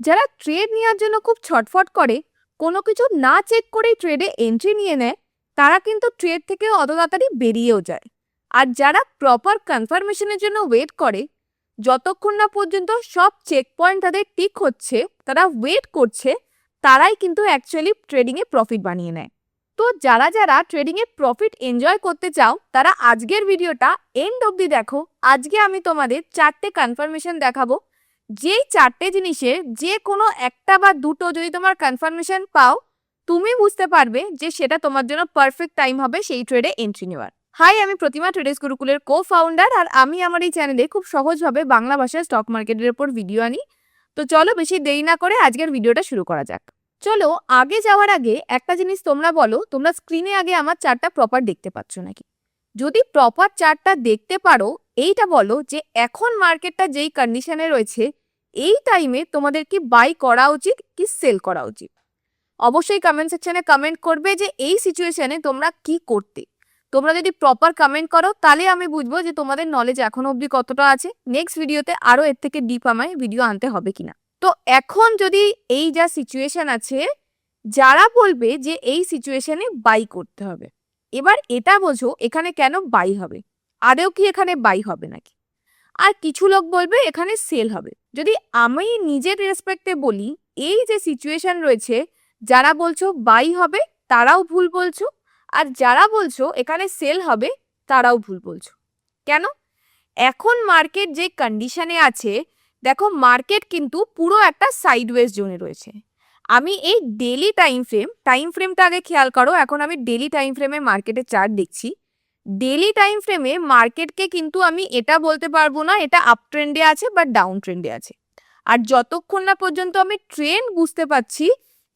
যারা ট্রেড নেওয়ার জন্য খুব ছটফট করে, কোনো কিছু না চেক করেই ট্রেডে এন্ট্রি নিয়ে নেয়, তারা কিন্তু ট্রেড থেকে অত তাড়াতাড়ি বেরিয়েও যায়। আর যারা প্রপার কনফার্মেশনের জন্য ওয়েট করে, যতক্ষণ না পর্যন্ত সব চেক পয়েন্ট তাদের টিক হচ্ছে, তারা ওয়েট করছে, তারাই কিন্তু অ্যাকচুয়ালি ট্রেডিংয়ে প্রফিট বানিয়ে নেয়। তো যারা যারা ট্রেডিংয়ে প্রফিট এনজয় করতে চাও, তারা আজকের ভিডিওটা এন্ড অবধি দেখো। আজকে আমি তোমাদের 4টে কনফার্মেশন দেখাবো, যেই 4টে জিনিসের যে কোনো একটা বা দুটো যদি তোমার কনফার্মেশন পাও, তুমি বুঝতে পারবে যে সেটা তোমার জন্য পারফেক্ট টাইম হবে সেই ট্রেডে এন্ট্রি নেওয়ার। হাই, আমি প্রতিমা ট্রেডার্স গুরুকুলের কো-ফাউন্ডার, আর আমি আমার এই চ্যানেলে খুব সহজভাবে বাংলা ভাষায় স্টক মার্কেটের উপর ভিডিও আনি। তো চলো বেশি দেরি না করে আজকের ভিডিওটা শুরু করা যাক। চলো আগে যাওয়ার আগে একটা জিনিস তোমরা বলো, তোমরা স্ক্রিনে আগে আমার চার্টটা প্রপার দেখতে পাচ্ছ নাকি? যদি প্রপার চার্টটা দেখতে পারো, এইটা বলো যে এখন মার্কেটটা যেই কন্ডিশনে রয়েছে, এই টাইমে তোমাদের কি বাই করা উচিত কি সেল করা উচিত। অবশ্যই কমেন্ট সেকশনে কমেন্ট করবে যে এই সিচুয়েশনে তোমরা কি করতে। তোমরা যদি প্রপার কমেন্ট করো, তাহলে আমি বুঝবো যে তোমাদের নলেজ এখনো অবধি কতটা আছে। নেক্সট ভিডিওতে আরো এর থেকে ডিপ আমায় ভিডিও আনতে হবে কিনা। তো এখন যদি এই যা সিচুয়েশন আছে, যারা বলবে যে এই সিচুয়েশনে বাই করতে হবে, এবার এটা বোঝো এখানে কেন বাই হবে, আদেও কি এখানে বাই হবে নাকি। আর কিছু লোক বলবে এখানে সেল হবে। যদি আমি নিজের রেসপেক্টে বলি, এই যে সিচুয়েশন রয়েছে, যারা বলছো বাই হবে তারাও ভুল বলছো, আর যারা বলছো এখানে সেল হবে তারাও ভুল বলছো। কেন? এখন মার্কেট যে কন্ডিশনে আছে, দেখো মার্কেট কিন্তু পুরো একটা সাইডওয়েজ জোনে রয়েছে। আমি এই ডেলি টাইম ফ্রেমটা আগে খেয়াল করো। এখন আমি ডেলি টাইম ফ্রেমে মার্কেটের চার্ট দেখছি। ডেলি টাইম ফ্রেমে মার্কেটকে কিন্তু আমি এটা বলতে পারবো না এটা আপ ট্রেন্ডে আছে বা ডাউন ট্রেন্ডে আছে। আর যতক্ষণ না পর্যন্ত আমি ট্রেন্ড বুঝতে পারছি,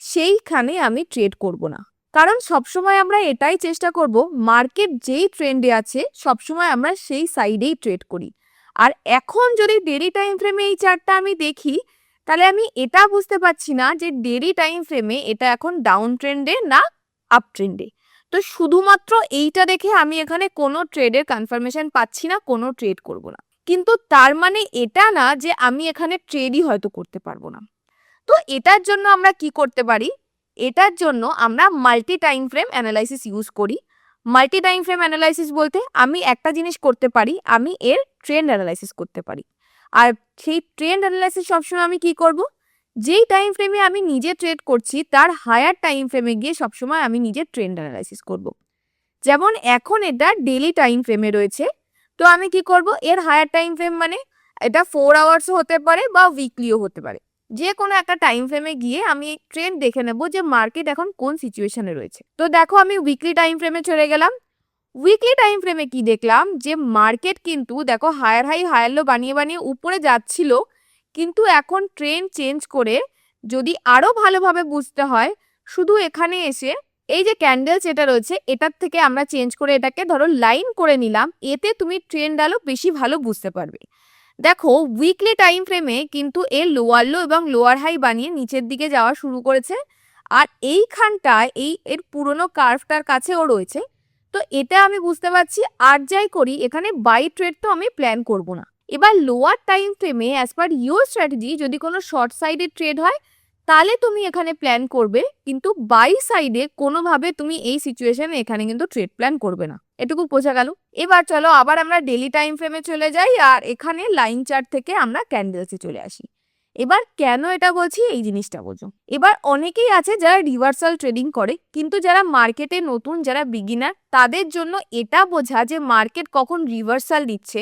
সেইখানে আমি ট্রেড করব না। কারণ সবসময় আমরা এটাই চেষ্টা করব, মার্কেট যেই ট্রেন্ডে আছে সবসময় আমরা সেই সাইডেই ট্রেড করি। আর এখন যদি ডেলি টাইম ফ্রেমে এই চার্টটা আমি দেখি, তাহলে আমি এটা বুঝতে পারছি না যে ডেলি টাইম ফ্রেমে এটা এখন ডাউন ট্রেন্ডে না আপ ট্রেন্ডে। তো শুধুমাত্র এইটা দেখে আমি এখানে কোনো ট্রেডের কনফার্মেশন পাচ্ছি না, কোনো ট্রেড করব না। কিন্তু তার মানে এটা না যে আমি এখানে ট্রেডই হয়তো করতে পারবো না। তো এটার জন্য আমরা কি করতে পারি? এটার জন্য আমরা multi time frame analysis use করি। মাল্টি টাইম ফ্রেম অ্যানালাইসিস বলতে আমি একটা জিনিস করতে পারি, আমি এর ট্রেন্ড অ্যানালাইসিস করতে পারি। আর সেই ট্রেন্ড অ্যানালাইসিস সবসময় আমি কি করব, যেই টাইম ফ্রেমে আমি নিজে ট্রেড করছি তার হায়ার টাইম ফ্রেমে গিয়ে সবসময় আমি নিজের ট্রেন্ড অ্যানালাইসিস করব। যেমন এখন এটা ডেলি টাইম ফ্রেমে রয়েছে, তো আমি কি করব, এর হায়ার টাইম ফ্রেম মানে এটা 4 আওয়ার্সও হতে পারে বা উইকলিও হতে পারে। যে কোনো একটা টাইম ফ্রেমে গিয়ে আমি ট্রেন্ড দেখে নেব যে মার্কেট এখন কোন সিচুয়েশনে রয়েছে। তো দেখো আমি উইকলি টাইম ফ্রেমে চলে গেলাম। উইকলি টাইম ফ্রেমে কি দেখলাম, যে মার্কেট কিন্তু দেখো হায়ার হাই হায়ার লো বানিয়ে বানিয়ে উপরে যাচ্ছিল, কিন্তু এখন ট্রেন্ড চেঞ্জ করে যদি আরো ভালোভাবে বুঝতে হয়, শুধু এখানে এসে এই যে ক্যান্ডেলস এটা রয়েছে, এটার থেকে আমরা চেঞ্জ করে এটাকে ধরো লাইন করে নিলাম, এতে তুমি ট্রেন্ড আলো বেশি ভালো বুঝতে পারবে। দেখো উইকলি টাইম ফ্রেমে কিন্তু এর লোয়ার লো এবং লোয়ার হাই বানিয়ে নিচের দিকে যাওয়া শুরু করেছে, আর এইখানটায় এর পুরনো কার্ভটার কাছেও রয়েছে। তো এটা আমি বুঝতে পারছি, আর যাই করি এখানে বাই ট্রেড তো আমি প্ল্যান করব না। এবার লোয়ার টাইম ফ্রেমে অ্যাজ পার ইউর স্ট্র্যাটেজি যদি কোনো শর্ট সাইডে ট্রেড হয়, তাহলে তুমি এখানে প্ল্যান করবে, কিন্তু বাই সাইডে কোনোভাবে তুমি এই সিচুয়েশনে এখানে কিন্তু ট্রেড প্ল্যান করবে না। এটুকু বোঝা গেল। এবার চলো আবার আমরা ডেলি টাইম ফ্রেমে চলে যাই, আর এখানে লাইন চার্ট থেকে আমরা ক্যান্ডেলসে চলে আসি। এবার কেন এটা বলছি এই জিনিসটা বোঝো। এবার অনেকেই আছে যারা রিভার্সাল ট্রেডিং করে, কিন্তু যারা মার্কেটে নতুন, যারা বিগিনার, তাদের জন্য এটা বোঝা যে মার্কেট কখন রিভার্সাল দিচ্ছে,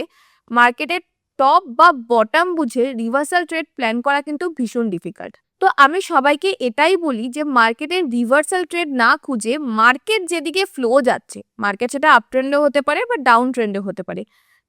মার্কেটের টপ বা বটম বুঝে রিভার্সাল ট্রেড প্ল্যান করা কিন্তু ভীষণ ডিফিকাল্ট। তো আমি সবাইকে এটাই বলি যে মার্কেটের রিভার্সাল ট্রেড না খুঁজে, মার্কেট যেদিকে ফ্লো যাচ্ছে, মার্কেট সেটা আপ ট্রেন্ডও হতে পারে বা ডাউন ট্রেন্ডও হতে পারে,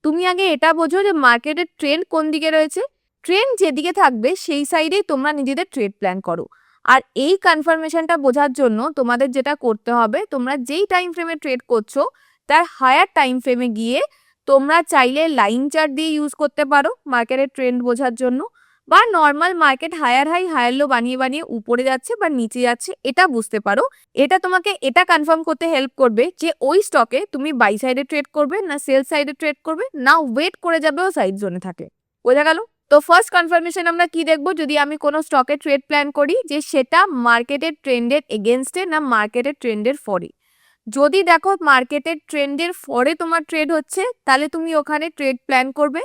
তুমি আগে এটা বোঝো যে মার্কেটের ট্রেন্ড কোন দিকে রয়েছে। ট্রেন্ড যেদিকে থাকবে সেই সাইডেই তোমরা নিজেদের ট্রেড প্ল্যান করো। আর এই কনফার্মেশনটা বোঝার জন্য তোমাদের যেটা করতে হবে, তোমরা যেই টাইম ফ্রেমে ট্রেড করছো তার হায়ার টাইম ফ্রেমে গিয়ে তোমরা চাইলে লাইন চার্ট দিয়ে ইউজ করতে পারো মার্কেটের ট্রেন্ড বোঝার জন্য, বা normal market higher high higher low বানিয়ে বানিয়ে উপরে যাচ্ছে বা নিচে যাচ্ছে এটা বুঝতে পারো। এটা তোমাকে এটা কনফার্ম করতে হেল্প করবে যে ওই স্টকে তুমি বাই সাইডে ট্রেড করবে না সেল সাইডে ট্রেড করবে, না ওয়েট করে যাবে ও সাইড জোনে থাকে। বোঝা গেল? তো ফার্স্ট কনফার্মেশন আমরা কি দেখবো, যদি আমি কোনো স্টকে ট্রেড প্ল্যান করি যে সেটা মার্কেটের ট্রেন্ডের এগেনস্টে না মার্কেটের ট্রেন্ডের ফরে। যদি দেখো মার্কেটের ট্রেন্ডের ফরে তোমার ট্রেড হচ্ছে তাহলে তুমি ওখানে ট্রেড প্ল্যান করবে।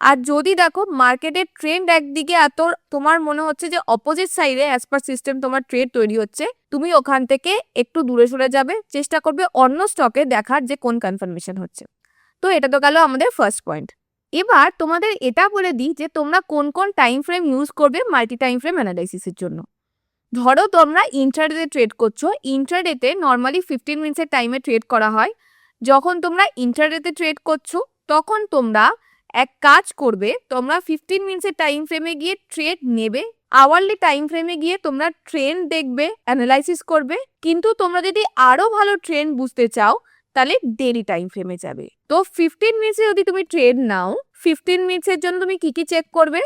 আর যদি দেখো মার্কেটের ট্রেন্ড একদিকে এত তোমার মনে হচ্ছে যে অপোজিট সাইডে অ্যাজ পার সিস্টেম তোমার ট্রেড তৈরি হচ্ছে, তুমি ওখান থেকে একটু দূরে সরে যাবে, চেষ্টা করবে অন্য স্টকে দেখার যে কোন কনফার্মেশন হচ্ছে। তো এটা তো গেল আমাদের ফার্স্ট পয়েন্ট। এবার তোমাদের এটা বলে দিই যে তোমরা কোন কোন টাইম ফ্রেম ইউজ করবে মাল্টি টাইম ফ্রেম অ্যানালাইসিসের জন্য। ধরো তোমরা ইন্ট্রাডেতে ট্রেড করছো, ইন্ট্রাডেতে নর্মালি 15 মিনিটসের টাইমে ট্রেড করা হয়। যখন তোমরা ইন্ট্রাডেতে ট্রেড করছো তখন তোমরা এক কাজ করবে, তোমরা 15 মিনিটসের টাইম ফ্রেমে গিয়ে ট্রেড নেবে, আওয়ারলি টাইম ফ্রেমে গিয়ে তোমরা ট্রেন্ড দেখবে, অ্যানালাইসিস করবে। কিন্তু তোমরা যদি আরো ভালো ট্রেন্ড বুঝতে চাও তাহলে ডেলি টাইম ফ্রেমে যাবে। তো 15 মিনিটসে যদি তুমি ট্রেড নাও, 15 মিনিটসের জন্য তুমি কি কি চেক করবে?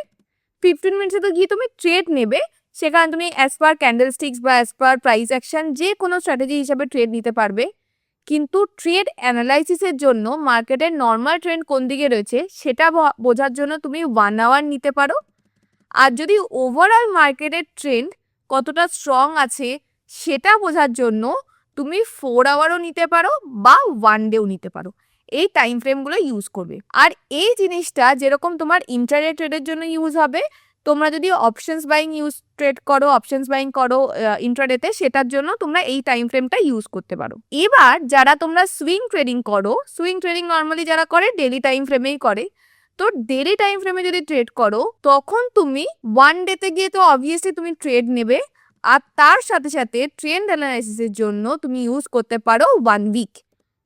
15 মিনিটসে তো গিয়ে তুমি ট্রেড নেবে, সেখানে তুমি অ্যাজ পার ক্যান্ডেলস্টিক্স বা অ্যাজ পার প্রাইস অ্যাকশন যে কোনো স্ট্র্যাটেজি হিসাবে ট্রেড নিতে পারবে। কিন্তু ট্রেড অ্যানালাইসিসের জন্য মার্কেটের নর্মাল ট্রেন্ড কোন দিকে রয়েছে সেটা বোঝার জন্য তুমি 1 আওয়ার নিতে পারো। আর যদি ওভারঅল মার্কেটের ট্রেন্ড কতটা স্ট্রং আছে সেটা বোঝার জন্য তুমি 4 আওয়ারও নিতে পারো বা 1 ডেও নিতে পারো। এই টাইম ফ্রেমগুলো ইউজ করবে। আর এই জিনিসটা যেরকম তোমার ইন্টারডে ট্রেডের জন্য ইউজ হবে, তোমরা যদি অপশনস বাইং ট্রেড করো, অপশনস বাইং করো ইন্ট্রাডেতে, সেটার জন্য তোমরা এই টাইম ফ্রেমটা ইউজ করতে পারো। এবার যারা তোমরা সুইং ট্রেডিং করো, সুইং ট্রেডিং নর্মালি যারা করে ডেলি টাইম ফ্রেমেই করে। তো ডেলি টাইম ফ্রেমে যদি ট্রেড করো তখন তুমি 1 ডেতে গিয়ে তো অবভিয়াসলি তুমি ট্রেড নেবে, আর তার সাথে সাথে ট্রেন্ড অ্যানালাইসিসের জন্য তুমি ইউজ করতে পারো 1 উইক।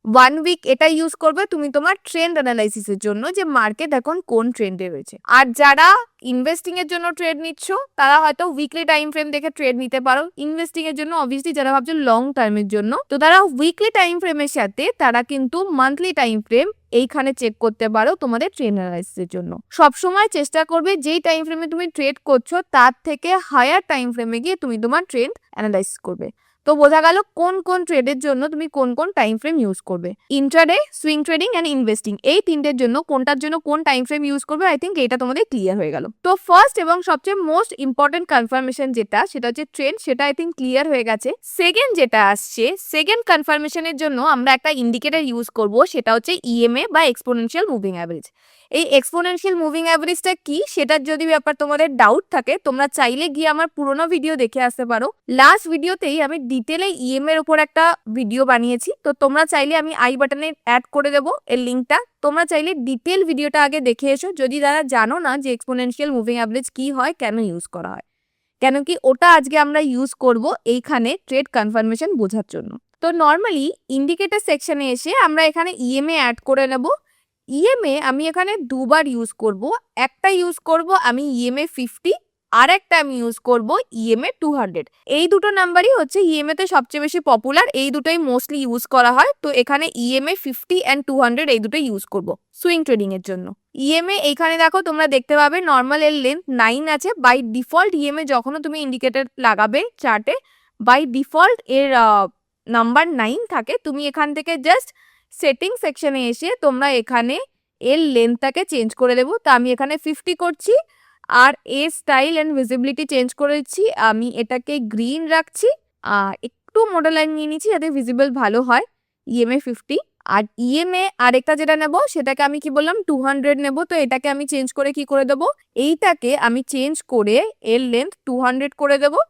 1 উইক এটা ইউজ করবে তুমি তোমার ট্রেন্ড অ্যানালাইসিসের জন্য যে মার্কেট এখন কোন ট্রেন্ডে রয়েছে। আর যারা ইনভেস্টিং এর জন্য ট্রেড নিচ্ছ তারা হয়তো উইকলি টাইম ফ্রেম দেখে ট্রেড নিতে পারো। ইনভেস্টিং এর জন্য অবভিয়াসলি যারা ভাবছো লং টার্মের জন্য, তো তারা উইকলি টাইম ফ্রেমের সাথে তারা কিন্তু মান্থলি টাইম ফ্রেম এইখানে চেক করতে পারো তোমাদের ট্রেন্ড অ্যানালাইসিসের জন্য। সবসময় চেষ্টা করবে যেই টাইম ফ্রেমে তুমি ট্রেড করছো তার থেকে হায়ার টাইম ফ্রেমে গিয়ে তুমি তোমার ট্রেন্ড অ্যানালাইসিস করবে। তো বোঝা গেল কোন কোন ট্রেডের জন্য তুমি কোন কোন টাইম ফ্রেম ইউজ করবে। Intraday, swing trading and investing, এই তিনটের জন্য কোনটার জন্য কোন টাইম ফ্রেম ইউজ করবে আই থিঙ্ক এটা তোমাদের ক্লিয়ার হয়ে গেল। তো ফার্স্ট এবং সবচেয়ে মোস্ট ইম্পর্টেন্ট কনফার্মেশন যেটা, সেটা হচ্ছে ট্রেন্ড, সেটা আই থিঙ্ক ক্লিয়ার হয়ে গেছে। সেকেন্ড যেটা আসছে, সেকেন্ড কনফার্মেশনের জন্য আমরা একটা ইন্ডিকেটর ইউজ করব, সেটা হচ্ছে ইএমএ বা এক্সপোনেনশিয়াল মুভিং অ্যাভারেজ। এই এক্সপোনেনশিয়াল মুভিং অ্যাভারেজটা কি সেটার যদি ব্যাপার তোমাদের ডাউট থাকে তোমরা চাইলে গিয়ে আমার পুরোনো ভিডিও দেখে আসতে পারো। লাস্ট ভিডিওতেই আমি ডিটেলে ইএম এর উপর একটা ভিডিও বানিয়েছি, তো তোমরা চাইলে আমি আই বাটনে অ্যাড করে দেবো এর লিঙ্কটা, তোমরা চাইলে ডিটেল ভিডিওটা আগে দেখে এসো যদি যারা জানো না যে এক্সপোনেনশিয়াল মুভিং অ্যাভারেজ কি হয়, কেন ইউজ করা হয়। কেন কি ওটা আজকে আমরা ইউজ করব এইখানে ট্রেড কনফার্মেশন বোঝার জন্য। তো নর্মালি ইন্ডিকেটর সেকশনে এসে আমরা এখানে ইএমএ অ্যাড করে নেব। ইএমএ আমি এখানে দুবার ইউজ করব। একটা ইউজ করব আমি ইএমএ 50, আর একটা আমি ইউজ করব ইএমএ 200। এই দুটো নাম্বারই হচ্ছে ইএমএ তে সবচেয়ে বেশি পপুলার, এই দুটোই মোস্টলি ইউজ করা হয়। তো এখানে ইএমএ 50 অ্যান্ড 200 এই দুটো ইউজ করব সুইং ট্রেডিং এর জন্য। ইএমএ এইখানে দেখো তোমরা দেখতে পাবে নর্মাল এর লেন্থ 9 আছে। বাই ডিফল্ট ইএমএ যখনও তুমি ইন্ডিকেটর লাগাবে চার্টে, বাই ডিফল্ট এর নাম্বার 9 থাকে। তুমি এখান থেকে জাস্ট সেটিং সেকশনে এসে তোমরা এখানে এর লেন্থটাকে চেঞ্জ করে দেবো। তো আমি এখানে 50 করছি, আর এ স্টাইল অ্যান্ড ভিজিবিলিটি চেঞ্জ করেছি, আমি এটাকে গ্রিন রাখছি, একটু মোটা লাইন নিয়ে নিচ্ছি যাতে ভিজিবল ভালো হয়। ইএমএ 50, আর ইএমএ আরেকটা যেটা নেব সেটাকে আমি কি বললাম 200 নেব। তো এটাকে আমি চেঞ্জ করে কি করে দেবো, এইটাকে আমি চেঞ্জ করে এর লেন্থ 200 করে দেবো।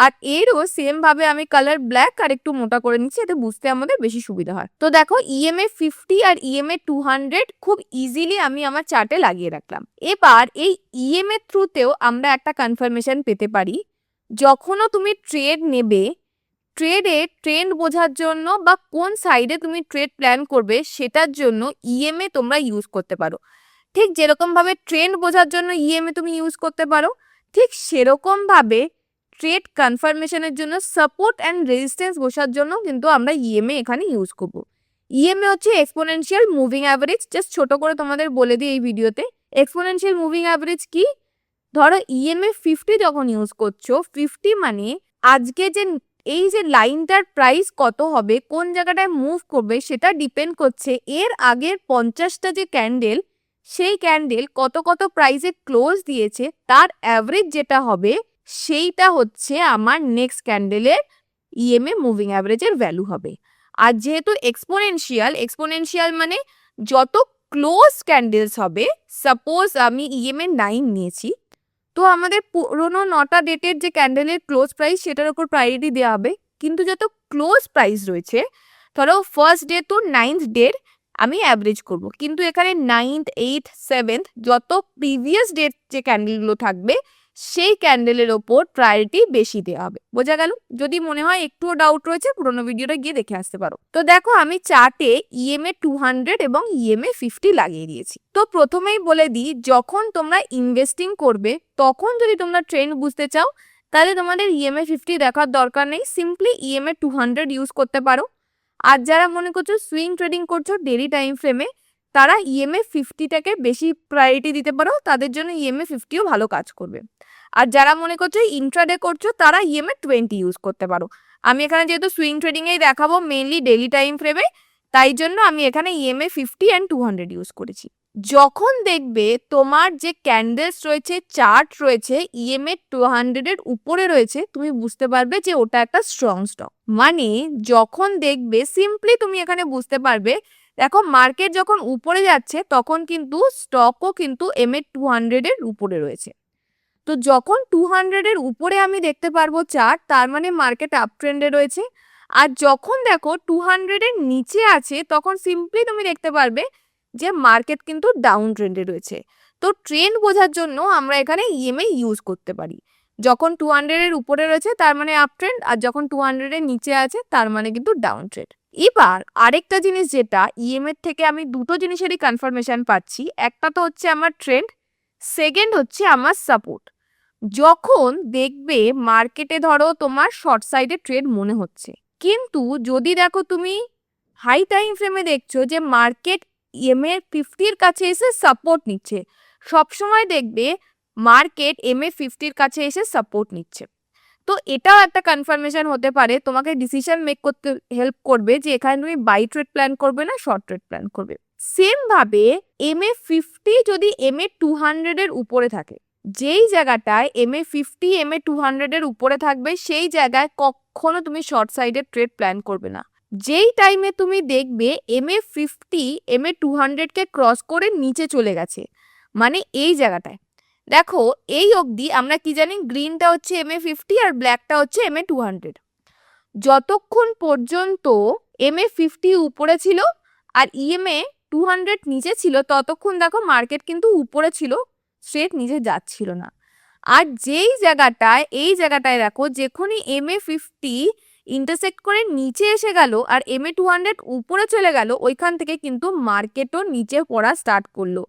আর এরও সেম ভাবে আমি কালার ব্ল্যাক আর একটু মোটা করে নিচ্ছি, এতে বুঝতে আমাদের বেশি সুবিধা হয়। তো দেখো ইএমএ 50 আর ইএমএ 200 খুব ইজিলি আমি আমার চার্টে লাগিয়ে রাখলাম। এবার এই ইএমএ থ্রুতেও আমরা একটা কনফার্মেশন পেতে পারি, যখনও তুমি ট্রেড নেবে, ট্রেডে ট্রেন্ড বোঝার জন্য বা কোন সাইডে তুমি ট্রেড প্ল্যান করবে সেটার জন্য ইএমএ তোমরা ইউজ করতে পারো। ঠিক যেরকম ভাবে ট্রেন্ড বোঝার জন্য ইএমএ তুমি ইউজ করতে পারো, ঠিক সেরকম ভাবে ট্রেড কনফার্মেশনের জন্য সাপোর্ট অ্যান্ড রেজিস্ট্যান্স বসার জন্য কিন্তু আমরা ইএমএ এখানে ইউজ করব। ইএমএ হচ্ছে এক্সপোনেনশিয়াল মুভিং অ্যাভারেজ। জাস্ট ছোট করে তোমাদের বলে দিই এই ভিডিওতে এক্সপোনেনশিয়াল মুভিং অ্যাভারেজ কি। ধরো ইএমএ 50 যখন ইউজ করছো, 50 মানে আজকে যে এই যে লাইনটার প্রাইস কত হবে, কোন জায়গাটায় মুভ করবে সেটা ডিপেন্ড করছে এর আগের 50টা যে ক্যান্ডেল সেই ক্যান্ডেল কত কত প্রাইসে ক্লোজ দিয়েছে তার অ্যাভারেজ যেটা হবে সেইটা হচ্ছে আমার নেক্সট ক্যান্ডেলের ইএমএ মুভিং অ্যাভারেজের ভ্যালু হবে। আর যেহেতু এক্সপোনেনশিয়াল মানে যত ক্লোজ ক্যান্ডেলস হবে, সাপোজ আমি ইএমএ 9 নিয়েছি, তো আমাদের পুরোনো 9টা ডেটের যে ক্যান্ডেলের ক্লোজ প্রাইস সেটার উপর প্রায়োরিটি দেওয়া হবে। কিন্তু যত ক্লোজ প্রাইস রয়েছে, ধরো ফার্স্ট ডে তো 9th ডের আমি অ্যাভারেজ করব, কিন্তু এখানে 9th 8th 7th যত প্রিভিয়াস ডেট যে ক্যান্ডেলগুলো থাকবে সেই ক্যান্ডেলের ওপর প্রায়োরিটি বেশি দেওয়া হবে। বোঝা গেল? যদি মনে হয় একটুও ডাউট রয়েছে পুরোনো ভিডিওটা গিয়ে দেখে আসতে পারো। তো দেখো আমি চার্টে ইএমএ 200 এবং ইএমএ 50 লাগিয়ে দিয়েছি। তো প্রথমেই বলে দিই, যখন তোমরা ইনভেস্টিং করবে তখন যদি তোমরা ট্রেন্ড বুঝতে চাও তাহলে তোমাদের ইএমএ 50 দেখার দরকার নেই, সিম্পলি ইএমএ 200 ইউজ করতে পারো। আর যারা মনে করছো সুইং ট্রেডিং করছো ডেলি টাইম ফ্রেমে, তারা ইএমএ 50টাকে বেশি প্রায়োরিটি দিতে পারো, তাদের জন্য ইএমএ 50ও ভালো কাজ করবে। আর যারা মনে করছো ইন্ট্রাডে করছো তারা ইএমএ 20 ইউজ করতে পারো। আমি এখানে যেহেতু সুইং ট্রেডিংয়েই দেখাবো মেইনলি ডেলি টাইম ফ্রেমে, তাই জন্য আমি এখানে ইএমএ 50 অ্যান্ড 200 ইউজ করেছি। যখন দেখবে তোমার যে ক্যান্ডেলস রয়েছে, চার্ট রয়েছে ইএমএ 200 এর উপরে রয়েছে, তুমি বুঝতে পারবে যে ওটা একটা স্ট্রং স্টক। মানে যখন দেখবে সিম্পলি তুমি এখানে বুঝতে পারবে, দেখো মার্কেট যখন উপরে যাচ্ছে তখন কিন্তু স্টকও কিন্তু এমএ 200 এর উপরে রয়েছে। তো যখন 200 এর উপরে আমি দেখতে পারবো চার্ট, তার মানে মার্কেট আপ ট্রেন্ডে রয়েছে। আর যখন দেখো 200 এর নিচে আছে তখন সিম্পলি তুমি দেখতে পারবে যে মার্কেট কিন্তু ডাউন ট্রেন্ডে রয়েছে। তো ট্রেন্ড বোঝার জন্য আমরা এখানে ইএমএ ইউজ করতে পারি। যখন 200 এর উপরে রয়েছে তার মানে আপ ট্রেন্ড, আর যখন 200 এর নিচে আছে তার মানে কিন্তু ডাউন ট্রেন্ড। এবার আরেকটা জিনিস যেটা ইএমএ থেকে আমি দুটো জিনিসেরই কনফার্মেশন পাচ্ছি, একটা তো হচ্ছে আমার ট্রেন্ড, সেকেন্ড হচ্ছে আমার সাপোর্ট। যখন দেখবে মার্কেটে ধরো তোমার শর্ট সাইডে ট্রেড মনে হচ্ছে, কিন্তু যদি দেখো তুমি হাই টাইম ফ্রেমে দেখছো যে মার্কেট ইএমএ 50-র কাছে এসে সাপোর্ট নিচ্ছে, সবসময় দেখবে মার্কেট এমএ 50-র কাছে এসে সাপোর্ট নিচ্ছে। তো এটাও একটা কনফার্মেশন হতে পারে, তোমাকে ডিসিশন মেক করতে হেল্প করবে যে এখানে তুমি বাই ট্রেড প্ল্যান করবে না শর্ট ট্রেড প্ল্যান করবে। সেম ভাবে এমএ 50 যদি এমএ 200 এর উপরে থাকে, যেই জায়গাটায় এমএ 50 এমএ 200 এর উপরে থাকবে সেই জায়গায় কখনো তুমি শর্ট সাইডের ট্রেড প্ল্যান করবে না। যেই টাইমে তুমি দেখবে এমএ 50 এমএ 200 কে ক্রস করে নিচে চলে গেছে, মানে এই জায়গাটায় দেখো এই অবধি আমরা কি জানি, গ্রিনটা হচ্ছে এমএ 50 আর ব্ল্যাকটা হচ্ছে এমএ 200। যতক্ষণ পর্যন্ত এমএ 50 উপরে ছিল আর ইএমএ 200 নিচে ছিল ততক্ষণ দেখো মার্কেট কিন্তু উপরে ছিল, স্ট্রেট নিচে যাচ্ছিল না। আর যেই জায়গাটায় এই জায়গাটায় দেখো যখনই এমএ 50 ইন্টারসেক্ট করে নিচে এসে গেল আর এমএ 200 উপরে চলে গেল, ওইখান থেকে কিন্তু মার্কেটও নিচে পড়া স্টার্ট করলো।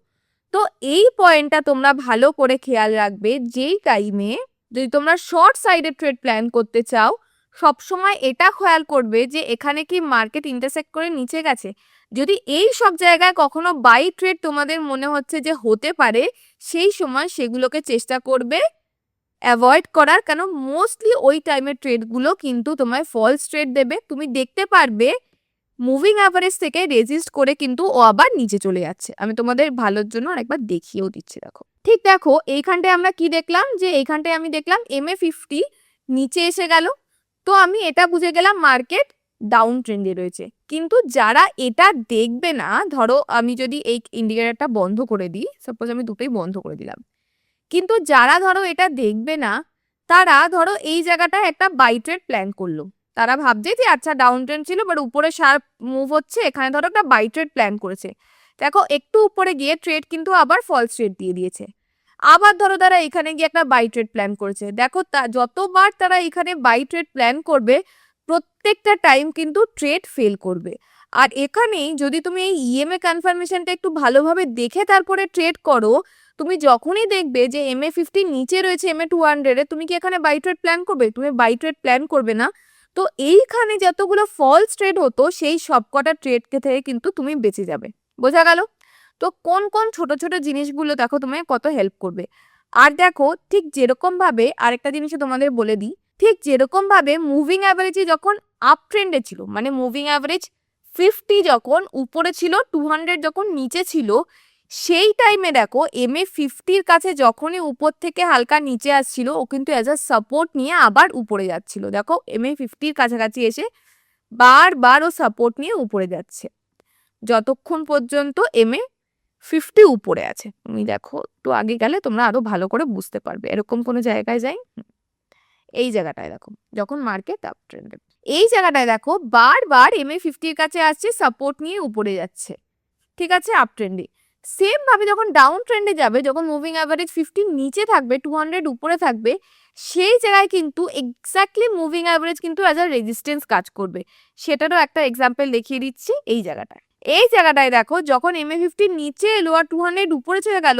তো এই পয়েন্টটা তোমরা ভালো করে খেয়াল রাখবে, যেই টাইমে যদি তোমরা শর্ট সাইডে ট্রেড প্ল্যান করতে চাও সবসময় এটা খেয়াল করবে যে এখানে কি মার্কেট ইন্টারসেক্ট করে নিচে গেছে। যদি এই সব জায়গায় কখনো বাই ট্রেড তোমাদের মনে হচ্ছে যে হতে পারে, সেই সময় সেগুলোকে চেষ্টা করবে অ্যাভয়েড করার, কেন মোস্টলি ওই টাইমের ট্রেডগুলো কিন্তু তোমায় ফলস ট্রেড দেবে। তুমি দেখতে পারবে মুভিং অ্যাভারেজ থেকে রেজিস্ট করে কিন্তু ও আবার নিচে চলে যাচ্ছে। আমি তোমাদের ভালোর জন্য আরেকবার দেখিয়েও দিচ্ছি। দেখো ঠিক দেখো এইখানটায় আমরা কি দেখলাম, যে এইখানটায় আমি দেখলাম এমএ 50 নিচে এসে গেল, তো আমি এটা বুঝে গেলাম মার্কেট ডাউন ট্রেন্ডে রয়েছে। কিন্তু যারা এটা দেখবে না, ধরো আমি যদি এই ইন্ডিকেটরটা বন্ধ করে দিই, সাপোজ আমি দুটোই বন্ধ করে দিলাম, কিন্তু যারা ধরো এটা দেখবে না তারা ধরো এই জায়গাটায় একটা বাই ট্রেড প্ল্যান করলো, তারা ভাবছে যে আচ্ছা ডাউন ট্রেন্ড ছিল বাট উপরে শার্প মুভ হচ্ছে, এখানে ধরো একটা বাই ট্রেড প্ল্যান করেছে। দেখো একটু উপরে গিয়ে ট্রেড কিন্তু আবার ফলস ট্রেড দিয়ে দিয়েছে। আবার ধরো তারা এখানে গিয়ে একটা বাই ট্রেড প্ল্যান করেছে। দেখো যতবার তারা এখানে বাই ট্রেড প্ল্যান করবে প্রত্যেকটা টাইম কিন্তু ট্রেড ফেল করবে। আর এখানেই যদি তুমি এই ইএমএ কনফার্মেশনটা একটু ভালোভাবে দেখে তারপরে ট্রেড করো, তুমি যখনই দেখবে যে এমএ 50 নিচে রয়েছে এমএ 200 তুমি কি এখানে বাই ট্রেড প্ল্যান করবে? তুমি বাই ট্রেড প্ল্যান করবে না। তো এইখানে যতগুলো ফলস ট্রেড হতো সেই সবকটা ট্রেডকে থেকে কিন্তু তুমি বেঁচে যাবে। বোঝা গেল? তো কোন কোন ছোট ছোট জিনিসগুলো দেখো তোমায় কত হেল্প করবে। আর দেখো ঠিক যেরকম ভাবে আরেকটা জিনিসও তোমাদের বলে দিই, ঠিক যেরকম ভাবে মুভিং অ্যাভারেজে যখন আপ ট্রেন্ডে ছিল, মানে মুভিং অ্যাভারেজ 50 যখন উপরে ছিল 200 যখন নিচে ছিল, সেই টাইমে দেখো MA50-র কাছে যখনই উপর থেকে হালকা নিচে আসছিল, ও কিন্তু অ্যাজ আ সাপোর্ট নিয়ে আবার উপরে যাচ্ছিল। দেখো MA50-র কাছাকাছি এসে বারবার ও সাপোর্ট নিয়ে উপরে যাচ্ছে যতক্ষণ পর্যন্ত MA50 উপরে আছে। তুমি দেখো একটু আগে গেলে তোমরা আরো ভালো করে বুঝতে পারবে। এরকম কোনো জায়গায় যাই, এই জায়গাটায় দেখো যখন মার্কেট আপ ট্রেন্ডে, এই জায়গাটায় দেখো বারবার MA50-র কাছে আসছে, সাপোর্ট নিয়ে উপরে যাচ্ছে, ঠিক আছে, আপ ট্রেন্ডে। সেম ভাবে যখন ডাউন ট্রেন্ডে যাবে, যখন মুভিং অ্যাভারেজ 50 নিচে থাকবে, 200 উপরে থাকবে, সেই জায়গায় কিন্তু এক্স্যাক্টলি মুভিং অ্যাভারেজ কিন্তু অ্যাজ আ রেজিস্ট্যান্স কাজ করবে। সেটারও একটা এক্সাম্পল দেখিয়ে দিচ্ছি এই জায়গাটায়। এই জায়গাটায় দেখো যখন MA50 নিচে এলো আর 200 উপরে চলে গেল,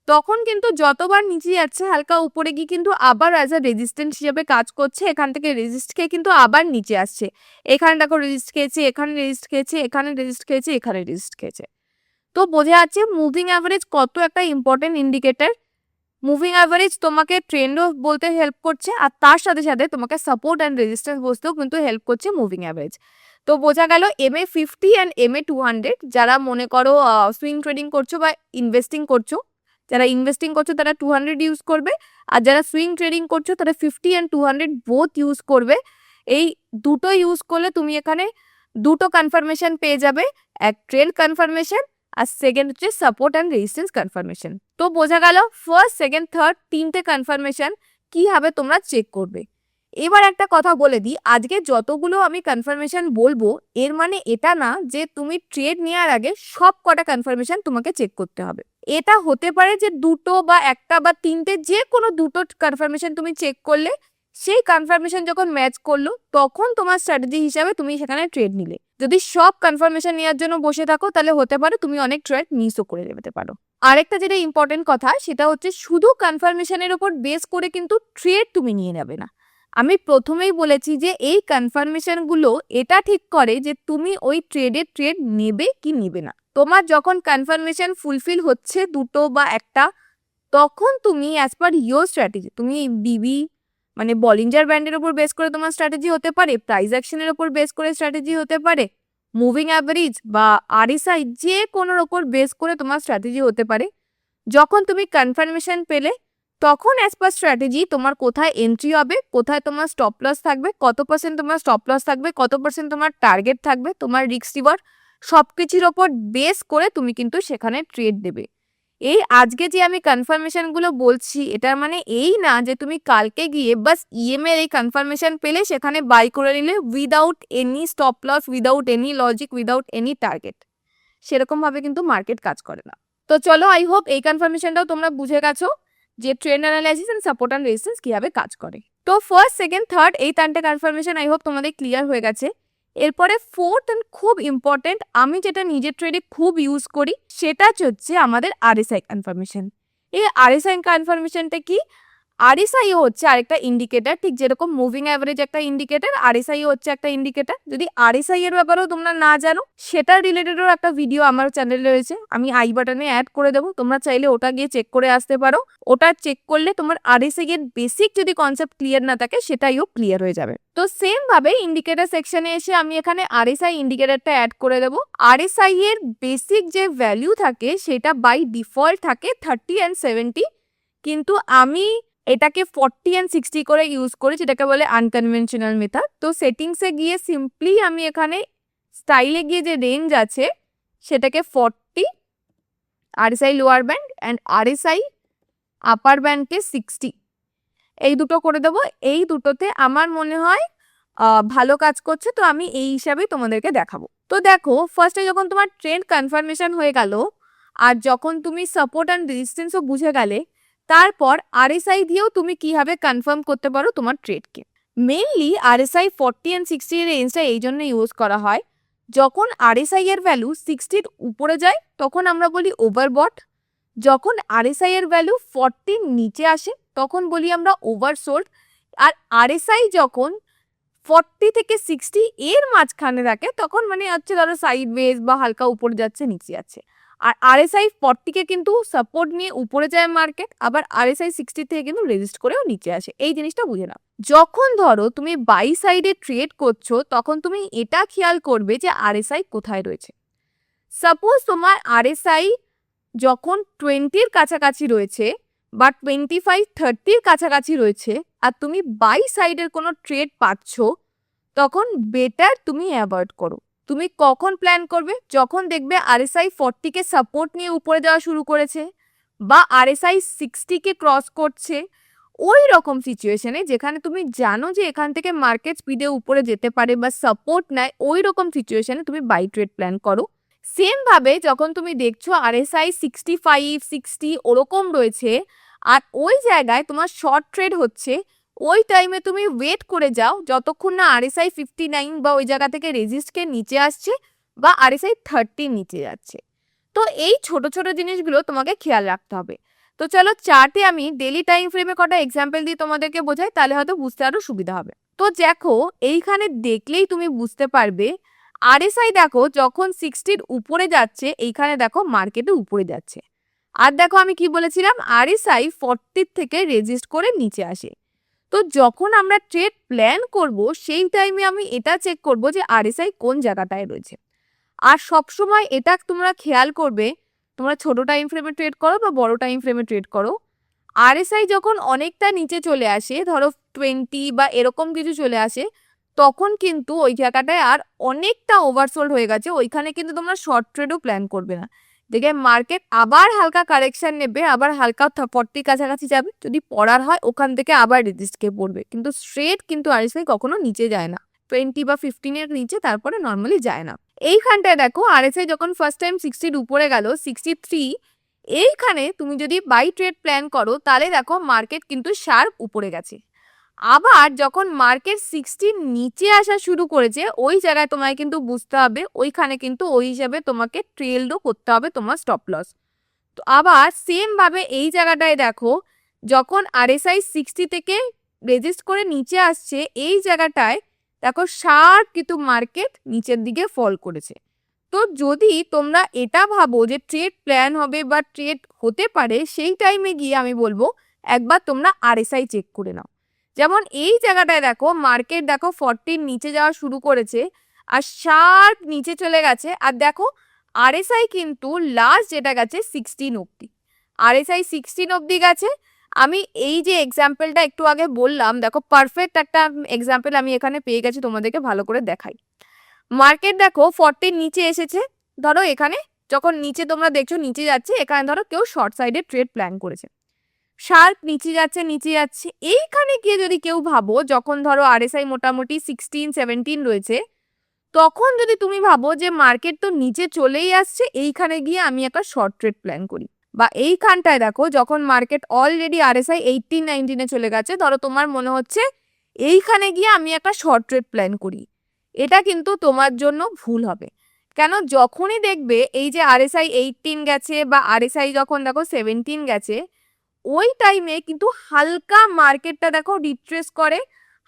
তখন কিন্তু যতবার নিচে যাচ্ছে হালকা উপরে গিয়ে কিন্তু আবার অ্যাজ আ রেজিস্ট্যান্স হিসেবে কাজ করছে। এখান থেকে রেজিস্ট খেয়ে কিন্তু আবার নিচে আসছে। এখানে দেখো রেজিস্ট খেয়েছে, এখানে রেজিস্ট খেয়েছে, এখানে রেজিস্ট খেয়েছে, এখানে রেজিস্ট খেয়েছে। তো বোঝা যাচ্ছে মুভিং অ্যাভারেজ কত একটা ইম্পর্টেন্ট ইন্ডিকেটর। মুভিং অ্যাভারেজ তোমাকে ট্রেন্ডও বলতে হেল্প করছে, আর তার সাথে সাথে তোমাকে সাপোর্ট অ্যান্ড রেজিস্ট্যান্স বলতেও কিন্তু হেল্প করছে মুভিং অ্যাভারেজ। তো বোঝা গেল MA50 অ্যান্ড MA200 যারা মনে করো সুইং ট্রেডিং করছো বা ইনভেস্টিং করছো, যারা ইনভেস্টিং করছো তারা 200 ইউজ করবে, আর যারা সুইং ট্রেডিং করছো তারা 50 অ্যান্ড 200 বোথ ইউজ করবে। এই দুটো ইউজ করলে তুমি এখানে দুটো কনফার্মেশন পেয়ে যাবে, এক ট্রেন্ড কনফার্মেশন আর সেকেন্ড হচ্ছে সাপোর্ট অ্যান্ড রেজিস্ট্যান্স কনফার্মেশন। তো বোঝা গেল ফার্স্ট, সেকেন্ড, থার্ড তিনটে কনফার্মেশন কিভাবে তোমরা চেক করবে। এবার একটা কথা বলে দিই, আজকে যতগুলো আমি কনফার্মেশন বলবো এর মানে এটা না যে তুমি ট্রেড নেওয়ার আগে সব কটা কনফার্মেশন তোমাকে চেক করতে হবে। এটা হতে পারে যে দুটো বা একটা বা তিনটে, যে কোনো দুটো কনফার্মেশন তুমি চেক করলে, সেই কনফার্মেশন যখন ম্যাচ করলো তখন তোমার স্ট্র্যাটেজি হিসাবে তুমি সেখানে ট্রেড নিলে। যদি সব কনফার্মেশন নেওয়ার জন্য বসে থাকো তাহলে হতে পারে তুমি অনেক ট্রেড মিসও করে যেতে পারো। আরেকটা যেটা ইম্পর্টেন্ট কথা সেটা হচ্ছে শুধু কনফার্মেশনের উপর বেস করে কিন্তু ট্রেড তুমি নিয়ে নেবে না। আমি প্রথমেই বলেছি যে এই কনফার্মেশনগুলো এটা ঠিক করে যে তুমি ওই ট্রেড নেবে কি নেবে না। তোমার যখন কনফার্মেশন ফুলফিল হচ্ছে দুটো বা একটা, তখন তুমি অ্যাজ পার ইয়োর স্ট্র্যাটেজি, তুমি বিবি মানে বলিঞ্জার ব্যান্ডের উপর বেস করে তোমার স্ট্র্যাটেজি হতে পারে, প্রাইস অ্যাকশনের উপর বেস করে স্ট্র্যাটেজি হতে পারে, মুভিং অ্যাভারেজ বা RSI যে কোনোর ওপর বেস করে তোমার স্ট্র্যাটেজি হতে পারে। যখন তুমি কনফার্মেশন পেলে তখন অ্যাজ পার স্ট্র্যাটেজি তোমার কোথায় এন্ট্রি হবে, কোথায় তোমার স্টপ লস থাকবে, কত পার্সেন্ট তোমার স্টপ লস থাকবে, কত পার্সেন্ট তোমার টার্গেট থাকবে, তোমার রিস্ক রিওয়ার্ড সব কিছুর ওপর বেস করে তুমি কিন্তু সেখানে ট্রেড দেবে। এই আজকে যে আমি কনফার্মেশনগুলো বলছি এটার মানে এই না যে তুমি কালকে গিয়ে বাস এর এই কনফার্মেশন পেলে সেখানে বাই করে নিলে without any stop loss, without any logic, without any target. সেরকম ভাবে কিন্তু মার্কেট কাজ করে না। তো চলো, আই হোপ এই কনফার্মেশনটাও তোমরা বুঝে গেছো যে trend analysis and support and resistance কিভাবে কাজ করে। তো ফার্স্ট, সেকেন্ড, থার্ড এই তিনটে কনফার্মেশন আই হোপ তোমাদের ক্লিয়ার হয়ে গেছে। এরপরে ফোর্থ অ্যান্ড খুব ইম্পর্টেন্ট, আমি যেটা নিজের ট্রেডে খুব ইউজ করি সেটা হচ্ছে আমাদের RSI কনফার্মেশন। এই RSI কনফার্মেশনটা কি? RSI হচ্ছে আরেকটা ইন্ডিকেটর, ঠিক যেরকম মুভিং অ্যাভারেজ একটা ইন্ডিকেটর, RSI হচ্ছে একটা ইন্ডিকেটর। যদি RSI এর ব্যাপারেও তোমরা না জানো, সেটার রিলেটেডও একটা ভিডিও আমার চ্যানেলে রয়েছে, আমি আই বাটনে অ্যাড করে দেবো, তোমরা চাইলে ওটা গিয়ে চেক করে আসতে পারো। ওটা চেক করলে তোমার RSI এর বেসিক যদি কনসেপ্ট ক্লিয়ার না থাকে সেটাইও ক্লিয়ার হয়ে যাবে। তো সেম ভাবে ইন্ডিকেটর সেকশনে এসে আমি এখানে RSI ইন্ডিকেটরটা অ্যাড করে দেবো। RSI এর বেসিক যে ভ্যালু থাকে সেটা বাই ডিফল্ট থাকে 30 অ্যান্ড 70, কিন্তু আমি এটাকে 40 অ্যান্ড 60 করে ইউজ করি, যেটাকে বলে আনকনভেনশনাল মেথড। তো সেটিংসে গিয়ে সিম্পলি আমি এখানে স্টাইলে গিয়ে যে রেঞ্জ আছে সেটাকে 40 RSI lower band and RSI আপার ব্যান্ডকে 60 এই দুটো করে দেবো। এই দুটোতে আমার মনে হয় ভালো কাজ করছে, তো আমি এই হিসাবেই তোমাদেরকে দেখাবো। তো দেখো, ফার্স্টে যখন তোমার ট্রেন্ড কনফার্মেশন হয়ে গেল আর যখন তুমি সাপোর্ট অ্যান্ড রেজিস্ট্যান্সও বুঝে গেলে, তারপর RSI দিয়েও তুমি কিভাবে কনফার্ম করতে পারো তোমার ট্রেডকে। মেইনলি RSI 40 অ্যান্ড 60 এর রেঞ্জটা এই জন্য ইউজ করা হয়, যখন RSI এর ভ্যালু 60-র উপরে যায় তখন আমরা বলি ওভারবট, যখন RSI এর ভ্যালু 40 নিচে আসে তখন বলি আমরা ওভারসোল্ড, আর RSI যখন 40 থেকে 60 এর মাঝখানে থাকে তখন মানে হচ্ছে ধরো সাইড ওয়েজ বা হালকা উপরে যাচ্ছে নিচে যাচ্ছে। আর RSI 40-কে কিন্তু সাপোর্ট নিয়ে উপরে যায় মার্কেট, আবার RSI 60 থেকে কিন্তু রেজিস্ট করেও নিচে আসে। এই জিনিসটা বুঝে নাও। যখন ধরো তুমি বাই সাইডে ট্রেড করছো তখন তুমি এটা খেয়াল করবে যে RSI কোথায় রয়েছে। সাপোজ তোমার RSI যখন 20-র কাছাকাছি রয়েছে বা 25-30-র কাছাকাছি রয়েছে আর তুমি বাই সাইডের কোনো ট্রেড পাচ্ছ, তখন বেটার তুমি অ্যাভয়েড করো। তুমি কখন প্ল্যান করবে? যখন দেখবে RSI 40-কে সাপোর্ট নিয়ে উপরে যাওয়া শুরু করেছে বা RSI 60-কে ক্রস করছে, ওই রকম সিচুয়েশনে যেখানে তুমি জানো যে এখান থেকে মার্কেট স্পিডে উপরে যেতে পারে বা সাপোর্ট নেয়, ওই রকম সিচুয়েশনে তুমি বাই ট্রেড প্ল্যান করো। সেম ভাবে যখন তুমি দেখছো RSI 65, 60 ওরকম রয়েছে আর ওই জায়গায় তোমার শর্ট ট্রেড হচ্ছে, ওই টাইমে তুমি ওয়েট করে যাও যতক্ষণ না RSI 59 বা ওই জায়গা থেকে রেজিস্টকে নিচে আসছে বা RSI 30 নিচে যাচ্ছে। তো এই ছোট ছোট জিনিসগুলো তোমাকে খেয়াল রাখতে হবে। তো চলো চার্টে আমি ডেলি টাইম ফ্রেমে কটা এক্সাম্পল দিয়ে তোমাদেরকে বোঝাই, তাহলে হয়তো বুঝতে আরো সুবিধা হবে। তো দেখো এইখানে দেখলেই তুমি বুঝতে পারবে RSI দেখো যখন 60-র উপরে যাচ্ছে, এইখানে দেখো মার্কেটে উপরে যাচ্ছে। আর দেখো আমি কি বলেছিলাম, RSI 40 থেকে রেজিস্ট করে নিচে আসে। তো যখন আমরা ট্রেড প্ল্যান করব সেই টাইমে আমি এটা চেক করব যে RSI কোন জায়গাটায় রয়েছে। আর সবসময় এটা তোমরা খেয়াল করবে, তোমরা ছোট টাইম ফ্রেমে ট্রেড করো বা বড় টাইম ফ্রেমে ট্রেড করো, RSI যখন অনেকটা নিচে চলে আসে, ধরো 20 বা এরকম কিছু চলে আসে, তখন কিন্তু ওই জায়গাটায় আর অনেকটা ওভারসোল্ড হয়ে গেছে, ওইখানে কিন্তু তোমরা শর্ট ট্রেডও প্ল্যান করবে না। দেখে মার্কেট আবার হালকা কারেকশন নেবে, আবার হালকা 40 কাছাকাছি যাবে, যদি পড়ার হয় ওখান থেকে আবার রেজিস্টকে পড়বে, কিন্তু স্ট্রেট কিন্তু RSI কখনো নিচে যায় না, 20 বা 15-এর নিচে তারপরে নর্মালি যায় না। এইখানটায় দেখো RSI যখন ফার্স্ট টাইম 60-র উপরে গেল 63, এইখানে তুমি যদি বাই ট্রেড প্ল্যান করো তাহলে দেখো মার্কেট কিন্তু শার্প উপরে গেছে। আবার যখন মার্কেট 60-র নিচে আসা শুরু করেছে, ওই জায়গায় তোমায় কিন্তু বুঝতে হবে, ওইখানে কিন্তু ওই হিসাবে তোমাকে ট্রেলও করতে হবে তোমার স্টপ লস। তো আবার সেম ভাবে এই জায়গাটায় দেখো যখন RSI 60 থেকে রেজিস্ট করে নিচে আসছে, এই জায়গাটায় দেখো শার্প কিন্তু মার্কেট নিচের দিকে ফল করেছে। তো যদি তোমরা এটা ভাবো যে ট্রেড প্ল্যান হবে বা ট্রেড হতে পারে, সেই টাইমে গিয়ে আমি বলবো একবার তোমরা RSI চেক করে নাও। যেমন এই জায়গাটায় দেখো মার্কেট দেখো 40-র নিচে যাওয়া শুরু করেছে আর শার্প নিচে চলে গেছে, আর দেখো RSI কিন্তু লাস্ট যেটা গেছে 16 অব্দি, RSI 16 অব্দি গেছে। আমি এই যে এক্সাম্পলটা একটু আগে বললাম, দেখো পারফেক্ট একটা এক্সাম্পল আমি এখানে পেয়ে গেছি, তোমাদেরকে ভালো করে দেখাই। মার্কেট দেখো 40-র নিচে এসেছে, ধরো এখানে যখন নিচে তোমরা দেখছো নিচে যাচ্ছে, এখানে ধরো কেউ শর্ট সাইডে ট্রেড প্ল্যান করেছে, শার্প নিচে যাচ্ছে নিচে যাচ্ছে। এইখানে গিয়ে যদি কেউ ভাবো যখন ধরো RSI মোটামুটি 16, 17 রয়েছে, তখন যদি তুমি ভাবো যে মার্কেট তো নিচে চলেই আসছে, এইখানে গিয়ে আমি একটা শর্ট ট্রেড প্ল্যান করি, বা এইখানটায় দেখো যখন মার্কেট অলরেডি RSI 18, 19-এ চলে গেছে, ধরো তোমার মনে হচ্ছে এইখানে গিয়ে আমি একটা শর্ট ট্রেড প্ল্যান করি, এটা কিন্তু তোমার জন্য ভুল হবে। কেন? যখনই দেখবে এই যে RSI 18 গেছে বা RSI যখন দেখো 17 গেছে, ওই টাইমে কিন্তু হালকা মার্কেটটা দেখো রিট্রেস করে,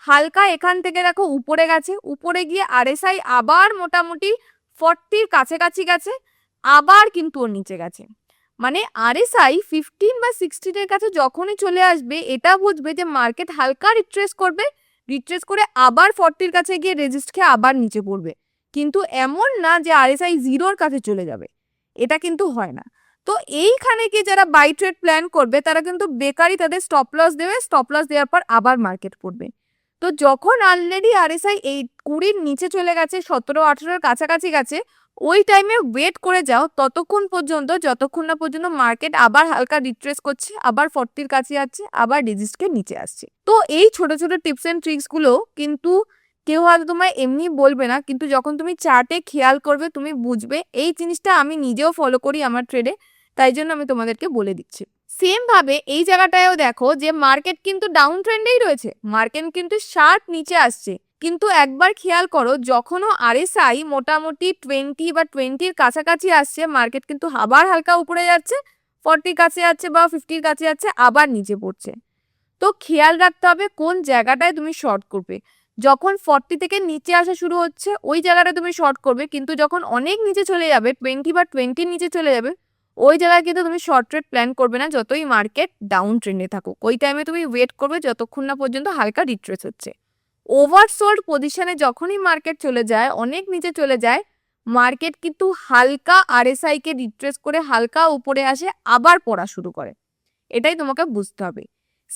হালকা এখান থেকে দেখো উপরে গেছে, উপরে গিয়ে RSI আবার মোটামুটি 40-র কাছাকাছি গেছে, আবার কিন্তু ওর নিচে গেছে। মানে RSI 15 বা 16-এর কাছে যখনই চলে আসবে, এটা বুঝবে যে মার্কেট হালকা রিট্রেস করবে, রিট্রেস করে আবার 40-র কাছে গিয়ে রেজিস্ট খেয়ে আবার নিচে পড়বে। কিন্তু এমন না যে RSI 0-র কাছে চলে যাবে, এটা কিন্তু হয় না। তো এইখানে কি যারা বাই ট্রেড প্ল্যান করবে তারা কিন্তু বেকারই তাদের স্টপ লস দেবে, স্টপ লস দেওয়ার পর আবার মার্কেট পড়বে। তো যখন অলরেডি RSI 20-র নিচে চলে গেছে, 17, 18-এর কাছাকাছি গেছে, ওই টাইমে ওয়েট করে যাও ততক্ষণ পর্যন্ত যতক্ষণ না পর্যন্ত মার্কেট আবার হালকা রিট্রেস করছে, আবার 40-র কাছে যাচ্ছে, আবার রেজিস্টকে নিচে আসছে। তো এই ছোট ছোট টিপস এন্ড ট্রিক্স গুলো কিন্তু কেউ হয়তো তোমায় এমনি বলবে না, কিন্তু যখন তুমি চার্টে খেয়াল করবে তুমি বুঝবে। এই জিনিসটা আমি নিজেও ফলো করি আমার ট্রেডে, তাই জন্য আমি তোমাদেরকে বলে দিচ্ছি। সেম ভাবে এই জায়গাটায়ও দেখো যে মার্কেট কিন্তু ডাউন ট্রেন্ডেই রয়েছে, মার্কেট কিন্তু শার্প নিচে আসছে, কিন্তু একবার খেয়াল করো যখনও RSI মোটামুটি 20 বা 20-র কাছাকাছি আসছে, মার্কেট কিন্তু আবার হালকা উপরে যাচ্ছে, 40 কাছে যাচ্ছে বা 50-র কাছে যাচ্ছে, আবার নিচে পড়ছে। তো খেয়াল রাখতে হবে কোন জায়গাটায় তুমি শর্ট করবে। যখন 40 থেকে নিচে আসা শুরু হচ্ছে ওই জায়গাটা তুমি শর্ট করবে, কিন্তু যখন অনেক নিচে চলে যাবে 20 বা 20-র নিচে চলে যাবে, ওই জায়গায় কিন্তু তুমি শর্ট ট্রেড প্ল্যান করবে না, যতই মার্কেট ডাউন ট্রেন্ডে থাকুক। ওই টাইমে তুমি ওয়েট করবে যতক্ষণ না পর্যন্ত হালকা রিট্রেস হচ্ছে। ওভারসোল্ড পজিশনে যখনই মার্কেট চলে যায়, অনেক নিচে চলে যায়, মার্কেট কিন্তু হালকা আরএসআই কে রিট্রেস করে হালকা উপরে আসে, আবার পড়া শুরু করে। এটাই তোমাকে বুঝতে হবে।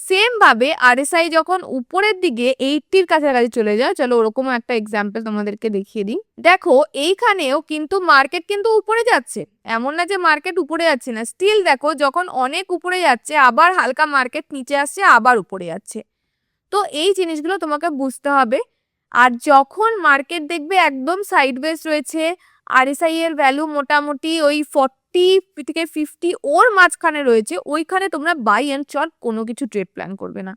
সেম ভাবে আরএসআই যখন উপরের দিকে 80-র কাছাকাছি চলে যায়, চলো ওরকম একটা এক্সাম্পল তোমাদেরকে দেখিয়ে দিই। দেখো এইখানেও কিন্তু মার্কেট কিন্তু উপরে যাচ্ছে, এমন না যে মার্কেট উপরে যাচ্ছে না, স্টিল দেখো যখন অনেক উপরে যাচ্ছে আবার হালকা মার্কেট নিচে আসছে, আবার উপরে যাচ্ছে। তো এই জিনিসগুলো তোমাকে বুঝতে হবে। আর যখন মার্কেট দেখবে একদম সাইডওয়েজ রয়েছে, আরএসআই এর ভ্যালু মোটামুটি ওই 40 থেকে 50 ওর মাঝখানে রয়েছে, ওইখানে তোমরা বাই অ্যান্ড শর্ট কোনো কিছু ট্রেড প্ল্যান করবে না।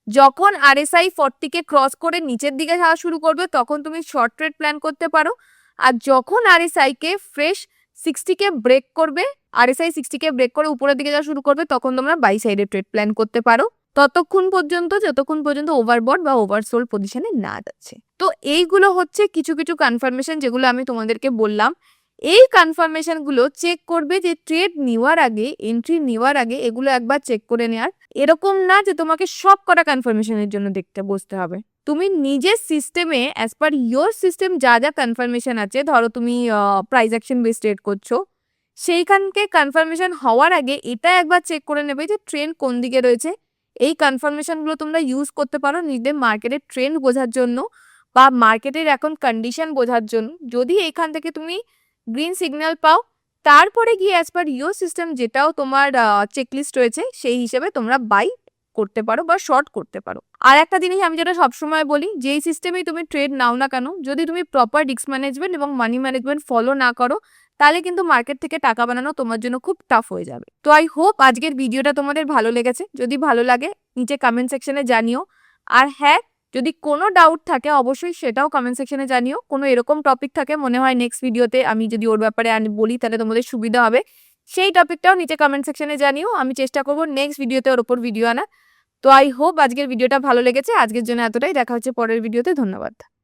যখন আরএসআই 40 কে ক্রস করে নিচের দিকে যাওয়া শুরু করবে তখন তুমি শর্ট ট্রেড প্ল্যান করতে পারো। আর যখন আরএসআই কে ফ্রেশ 60 কে ব্রেক করবে, আরএসআই 60 কে ব্রেক করে উপরের দিকে যাওয়া শুরু করবে, তখন তোমরা বাই সাইডে ট্রেড প্ল্যান করতে পারো, যতক্ষণ পর্যন্ত ওভারবট বা ওভারসোল পজিশনে না যাচ্ছে। তো এইগুলো হচ্ছে কিছু কিছু কনফার্মেশন যেগুলো আমি তোমাদেরকে বললাম। এই কনফার্মেশন গুলো চেক করবে যে ট্রেড নেওয়ার আগে, এন্ট্রি নেওয়ার আগে এগুলো একবার চেক করে নেওয়ার। এরকম না যে তোমাকে সব কটা কনফার্মেশনের জন্য দেখতে বসতে হবে। তুমি নিজের সিস্টেমে অ্যাজ পার ইয়োর সিস্টেম যা যা কনফার্মেশন আছে, ধরো তুমি প্রাইস অ্যাকশন বেস ট্রেড করছো, সেইখানকে কনফার্মেশন হওয়ার আগে এটা একবার চেক করে নেবে যে ট্রেন্ড কোন দিকে রয়েছে। এই কনফার্মেশনগুলো তোমরা ইউজ করতে পারো নিজেদের মার্কেটের ট্রেন্ড বোঝার জন্য বা মার্কেটের এখন কন্ডিশন বোঝার জন্য। যদি এখান থেকে তুমি গ্রিন সিগন্যাল পাও, তারপরে গিয়ে অ্যাজ পার ইউর সিস্টেম যেটাও তোমার চেকলিস্ট রয়েছে সেই হিসেবে তোমরা বাই করতে পারো বা শর্ট করতে পারো। আর একটা জিনিস আমি যেটা সবসময় বলি, যেই সিস্টেমেই তুমি ট্রেড নাও না কেন, যদি তুমি প্রপার রিস্ক ম্যানেজমেন্ট এবং মানি ম্যানেজমেন্ট ফলো না করো, তাহলে কিন্তু মার্কেট থেকে টাকা বানানো তোমার জন্য খুব টাফ হয়ে যাবে। তো আই হোপ আজকের ভিডিওটা তোমাদের ভালো লেগেছে। যদি ভালো লাগে নিচে কমেন্ট সেকশনে জানিও। আর হ্যাঁ, যদি কোনো ডাউট থাকে অবশ্যই সেটাও কমেন্ট সেকশনে জানিও। কোনো এরকম টপিক থাকে মনে হয় নেক্সট ভিডিওতে আমি যদি ওর ব্যাপারে বলি তাহলে তোমাদের সুবিধা হবে, সেই টপিকটাও নিচে কমেন্ট সেকশনে জানিও। আমি চেষ্টা করবো নেক্সট ভিডিওতে ওর উপর ভিডিও আনা। তো আই হোপ আজকের ভিডিওটা ভালো লেগেছে। আজকের জন্য এতটাই, দেখা হচ্ছে পরের ভিডিওতে। ধন্যবাদ।